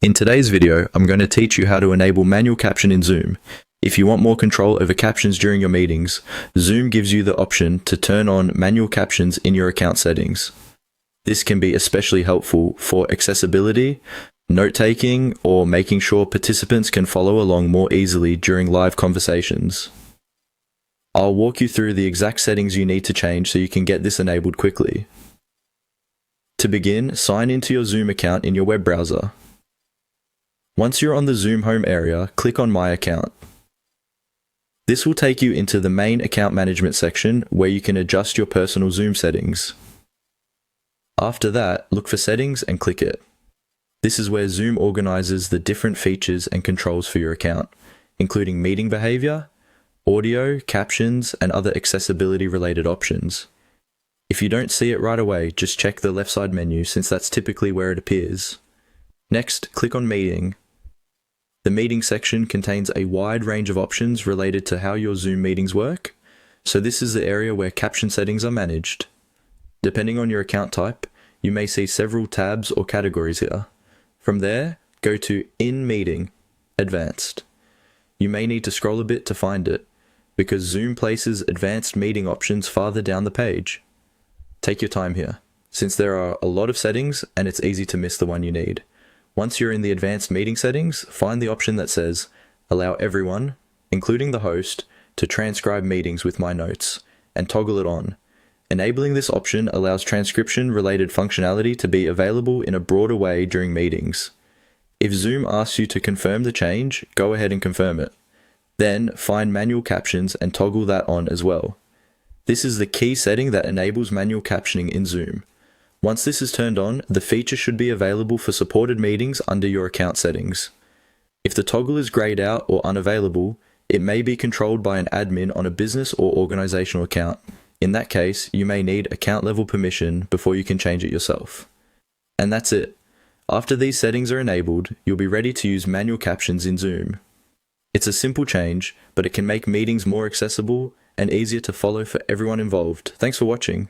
In today's video, I'm going to teach you how to enable manual caption in Zoom. If you want more control over captions during your meetings, Zoom gives you the option to turn on manual captions in your account settings. This can be especially helpful for accessibility, note-taking, or making sure participants can follow along more easily during live conversations. I'll walk you through the exact settings you need to change so you can get this enabled quickly. To begin, sign into your Zoom account in your web browser. Once you're on the Zoom home area, click on My Account. This will take you into the main account management section where you can adjust your personal Zoom settings. After that, look for Settings and click it. This is where Zoom organizes the different features and controls for your account, including meeting behavior, audio, captions, and other accessibility-related options. If you don't see it right away, just check the left side menu since that's typically where it appears. Next, click on Meeting. The Meeting section contains a wide range of options related to how your Zoom meetings work, so this is the area where caption settings are managed. Depending on your account type, you may see several tabs or categories here. From there, go to In Meeting, Advanced. You may need to scroll a bit to find it, because Zoom places advanced meeting options farther down the page. Take your time here, since there are a lot of settings and it's easy to miss the one you need. Once you're in the advanced meeting settings, find the option that says, Allow everyone, including the host, to transcribe meetings with my notes, and toggle it on. Enabling this option allows transcription-related functionality to be available in a broader way during meetings. If Zoom asks you to confirm the change, go ahead and confirm it. Then, find manual captions and toggle that on as well. This is the key setting that enables manual captioning in Zoom. Once this is turned on, the feature should be available for supported meetings under your account settings. If the toggle is grayed out or unavailable, it may be controlled by an admin on a business or organizational account. In that case, you may need account-level permission before you can change it yourself. And that's it. After these settings are enabled, you'll be ready to use manual captions in Zoom. It's a simple change, but it can make meetings more accessible and easier to follow for everyone involved. Thanks for watching.